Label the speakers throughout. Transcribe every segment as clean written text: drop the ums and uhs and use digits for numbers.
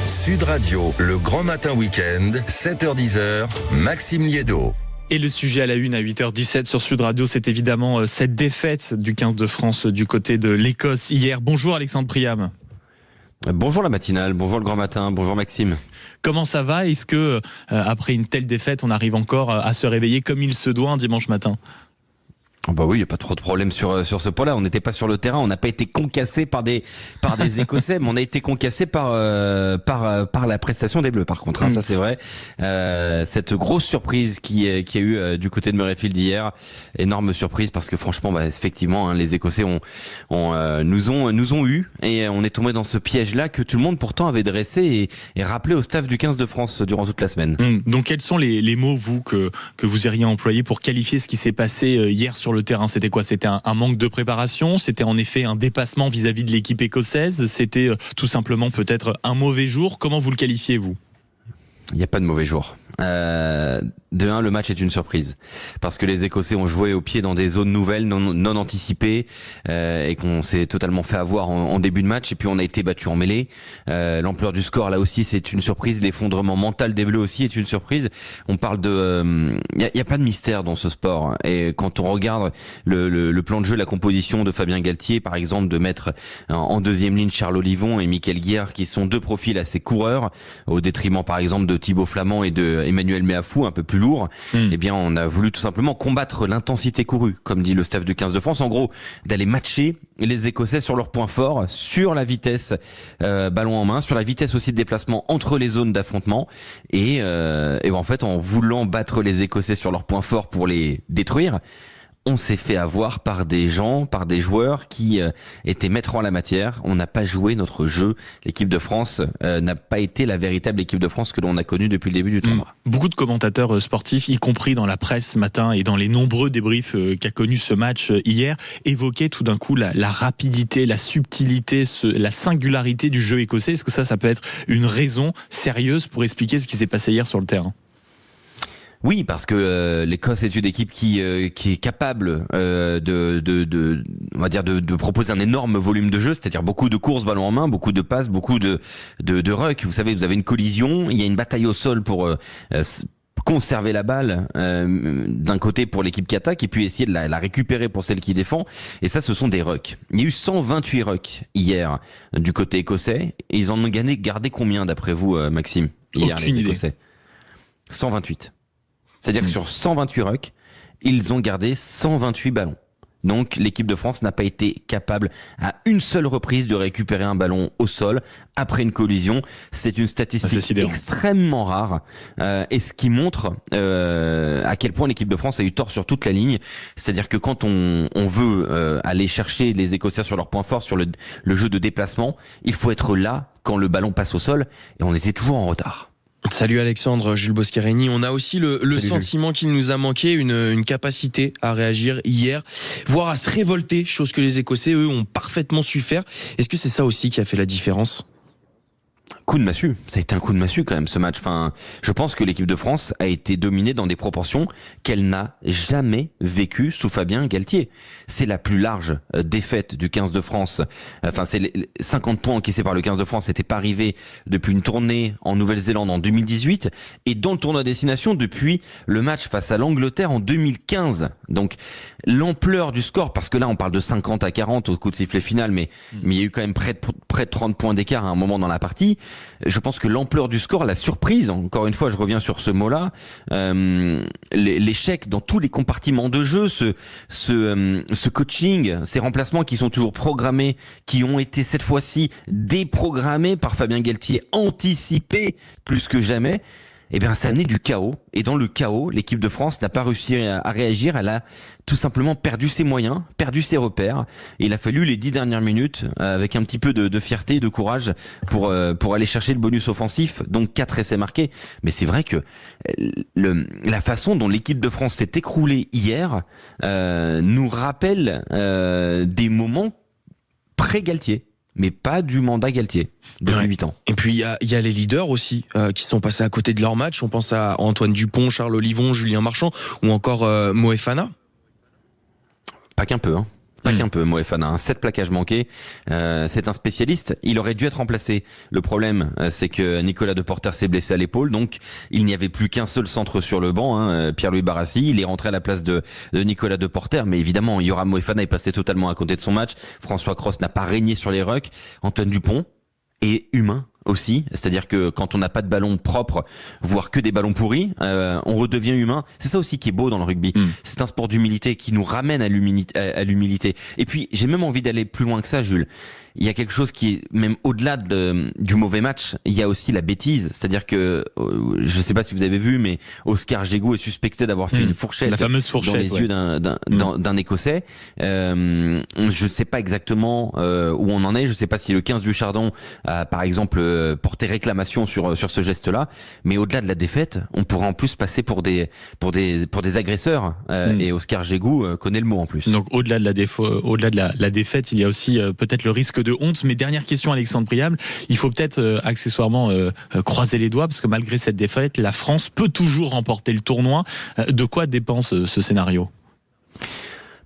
Speaker 1: Sud Radio, le grand matin week-end, 7h-10h, Maxime Liédo.
Speaker 2: Et le sujet à la une à 8h17 sur Sud Radio, c'est évidemment cette défaite du 15 de France du côté de l'Écosse hier. Bonjour Alexandre Priam.
Speaker 3: Bonjour la matinale, bonjour le grand matin, bonjour Maxime.
Speaker 2: Comment ça va ? Est-ce que après une telle défaite, on arrive encore à se réveiller comme il se doit un dimanche matin ?
Speaker 3: Bah oui, il n'y a pas trop de problème sur ce point-là. On n'était pas sur le terrain, on n'a pas été concassé par des Écossais, mais on a été concassé par la prestation des Bleus. Par contre, ça c'est vrai. Cette grosse surprise qui a eu du côté de Murrayfield hier, énorme surprise parce que franchement, effectivement, les Écossais nous ont eu et on est tombé dans ce piège-là que tout le monde pourtant avait dressé et rappelé au staff du 15 de France durant toute la semaine.
Speaker 2: Donc quels sont les mots que vous iriez employer pour qualifier ce qui s'est passé hier sur le terrain? C'était quoi? C'était un manque de préparation? C'était en effet un dépassement vis-à-vis de l'équipe écossaise? C'était tout simplement peut-être un mauvais jour? Comment vous le qualifiez, vous?
Speaker 3: Il n'y a pas de mauvais jour. De un, le match est une surprise parce que les Écossais ont joué au pied dans des zones nouvelles, non anticipées, et qu'on s'est totalement fait avoir en début de match. Et puis on a été battu en mêlée. L'ampleur du score là aussi c'est une surprise. L'effondrement mental des Bleus aussi est une surprise. On parle de, il y a pas de mystère dans ce sport. Et quand on regarde le plan de jeu, la composition de Fabien Galtier, par exemple, de mettre en deuxième ligne Charles Olivon et Mickaël Guiard, qui sont deux profils assez coureurs, au détriment par exemple de Thibaut Flamand et de Emmanuel Méafou, un peu plus lourd, eh bien on a voulu tout simplement combattre l'intensité courue, comme dit le staff du 15 de France, en gros d'aller matcher les Écossais sur leurs points forts, sur la vitesse ballon en main, sur la vitesse aussi de déplacement entre les zones d'affrontement et en fait en voulant battre les Écossais sur leurs points forts pour les détruire, on s'est fait avoir par des joueurs qui étaient maîtres en la matière. On n'a pas joué notre jeu. L'équipe de France n'a pas été la véritable équipe de France que l'on a connue depuis le début du tournoi.
Speaker 2: Beaucoup de commentateurs sportifs, y compris dans la presse ce matin et dans les nombreux débriefs qu'a connu ce match hier, évoquaient tout d'un coup la rapidité, la subtilité, la singularité du jeu écossais. Est-ce que ça peut être une raison sérieuse pour expliquer ce qui s'est passé hier sur le terrain ?
Speaker 3: Oui, parce que l'Écosse est une équipe qui est capable on va dire de proposer un énorme volume de jeu, c'est-à-dire beaucoup de courses ballon en main, beaucoup de passes, beaucoup de ruck. Vous savez, vous avez une collision, il y a une bataille au sol pour conserver la balle d'un côté pour l'équipe qui attaque et puis essayer de la récupérer pour celle qui défend. Et ça, ce sont des rucks. Il y a eu 128 rucks hier du côté écossais et ils en ont gardé combien d'après vous, Maxime, hier?
Speaker 2: Aucune
Speaker 3: les
Speaker 2: idée.
Speaker 3: Écossais 128. C'est-à-dire que sur 128 rucks, ils ont gardé 128 ballons. Donc l'équipe de France n'a pas été capable à une seule reprise de récupérer un ballon au sol après une collision. C'est une statistique extrêmement rare et ce qui montre à quel point l'équipe de France a eu tort sur toute la ligne. C'est-à-dire que quand on veut aller chercher les Écossais sur leurs points forts, sur le jeu de déplacement, il faut être là quand le ballon passe au sol et on était toujours en retard.
Speaker 4: Salut Alexandre, Jules Boscarini. On a aussi le sentiment qu'il nous a manqué une capacité à réagir hier, voire à se révolter, chose que les Écossais, eux, ont parfaitement su faire. Est-ce que c'est ça aussi qui a fait la différence ?
Speaker 3: Coup de massue, ça a été un coup de massue quand même ce match. Enfin, je pense que l'équipe de France a été dominée dans des proportions qu'elle n'a jamais vécues sous Fabien Galtier. C'est la plus large défaite du 15 de France. Enfin, c'est les 50 points encaissés par le 15 de France n'étaient pas arrivés depuis une tournée en Nouvelle-Zélande en 2018 et dans le tournoi destination depuis le match face à l'Angleterre en 2015. Donc l'ampleur du score, parce que là on parle de 50-40 au coup de sifflet final, mais il y a eu quand même près de 30 points d'écart à un moment dans la partie. Je pense que l'ampleur du score, la surprise, encore une fois je reviens sur ce mot-là, l'échec dans tous les compartiments de jeu, ce coaching, ces remplacements qui sont toujours programmés, qui ont été cette fois-ci déprogrammés par Fabien Galtier, anticipés plus que jamais, eh bien ça a amené du chaos. Et dans le chaos, l'équipe de France n'a pas réussi à réagir. Elle a tout simplement perdu ses moyens, perdu ses repères. Et il a fallu les 10 dernières minutes, avec un petit peu de fierté et de courage, pour aller chercher le bonus offensif. Donc 4 essais marqués. Mais c'est vrai que la façon dont l'équipe de France s'est écroulée hier nous rappelle des moments pré-Galtier. Mais pas du mandat Galtier, depuis 8 ans.
Speaker 4: Et puis il y a les leaders aussi qui sont passés à côté de leur match. On pense à Antoine Dupont, Charles Olivon, Julien Marchand ou encore Moefana.
Speaker 3: Pas qu'un peu, hein. pas qu'un peu, Moefana, 7 plaquages manqués. C'est un spécialiste. Il aurait dû être remplacé. Le problème, c'est que Nicolas Deporter s'est blessé à l'épaule, donc il n'y avait plus qu'un seul centre sur le banc, Pierre-Louis Barassi. Il est rentré à la place de Nicolas Deporter, mais évidemment, Yoram Moefana est passé totalement à côté de son match. François Cros n'a pas régné sur les rucks. Antoine Dupont est humain aussi, c'est-à-dire que quand on n'a pas de ballon propre, voire que des ballons pourris, on redevient humain. C'est ça aussi qui est beau dans le rugby. C'est un sport d'humilité qui nous ramène à l'humilité. Et puis j'ai même envie d'aller plus loin que ça, Jules. Il y a quelque chose qui est même au-delà du mauvais match. Il y a aussi la bêtise, c'est-à-dire que je ne sais pas si vous avez vu, mais Oscar Jégou est suspecté d'avoir fait une fourchette,
Speaker 2: la fameuse fourchette
Speaker 3: dans les yeux d'un Écossais. Je ne sais pas exactement où on en est. Je ne sais pas si le 15 du Chardon a, par exemple, porté réclamation sur ce geste-là. Mais au-delà de la défaite, on pourrait en plus passer pour des agresseurs. Et Oscar Jégou connaît le mot en plus.
Speaker 2: Donc au-delà de la défaite, il y a aussi peut-être le risque de honte. Mais dernière question, Alexandre Priable, il faut peut-être accessoirement croiser les doigts parce que malgré cette défaite, la France peut toujours remporter le tournoi. De quoi dépend ce scénario ?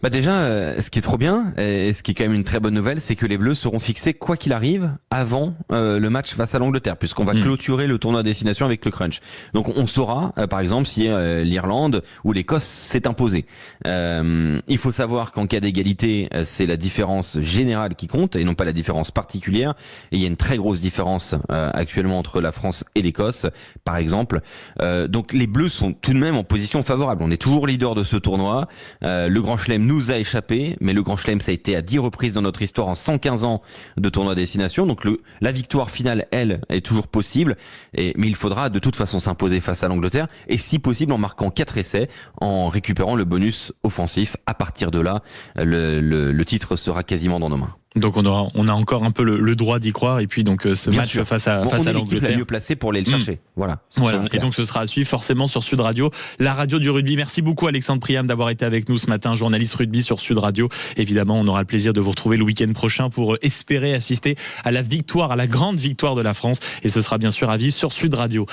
Speaker 3: Bah déjà, ce qui est trop bien, et ce qui est quand même une très bonne nouvelle, c'est que les Bleus seront fixés quoi qu'il arrive avant le match face à l'Angleterre, puisqu'on va clôturer le tournoi à destination avec le crunch. Donc on saura, par exemple, si l'Irlande ou l'Écosse s'est imposée. Il faut savoir qu'en cas d'égalité, c'est la différence générale qui compte et non pas la différence particulière. Et il y a une très grosse différence actuellement entre la France et l'Écosse, par exemple. Donc les Bleus sont tout de même en position favorable. On est toujours leader de ce tournoi. Le Grand Chelem nous a échappé, mais le Grand Chelem, ça a été à 10 reprises dans notre histoire en 115 ans de tournoi à destination. Donc la victoire finale, elle, est toujours possible. Mais il faudra de toute façon s'imposer face à l'Angleterre. Et si possible, en marquant 4 essais, en récupérant le bonus offensif. À partir de là, le titre sera quasiment dans nos mains.
Speaker 2: Donc on a encore un peu le droit d'y croire et puis donc ce
Speaker 3: Bien
Speaker 2: match
Speaker 3: sûr.
Speaker 2: face à
Speaker 3: on est
Speaker 2: l'Angleterre.
Speaker 3: l'équipe la mieux placée pour aller le chercher. Voilà.
Speaker 2: Et donc ce sera à suivre forcément sur Sud Radio, la radio du rugby. Merci beaucoup Alexandre Priam d'avoir été avec nous ce matin, journaliste rugby sur Sud Radio. Évidemment, on aura le plaisir de vous retrouver le week-end prochain pour espérer assister à la grande victoire de la France et ce sera bien sûr à vivre sur Sud Radio.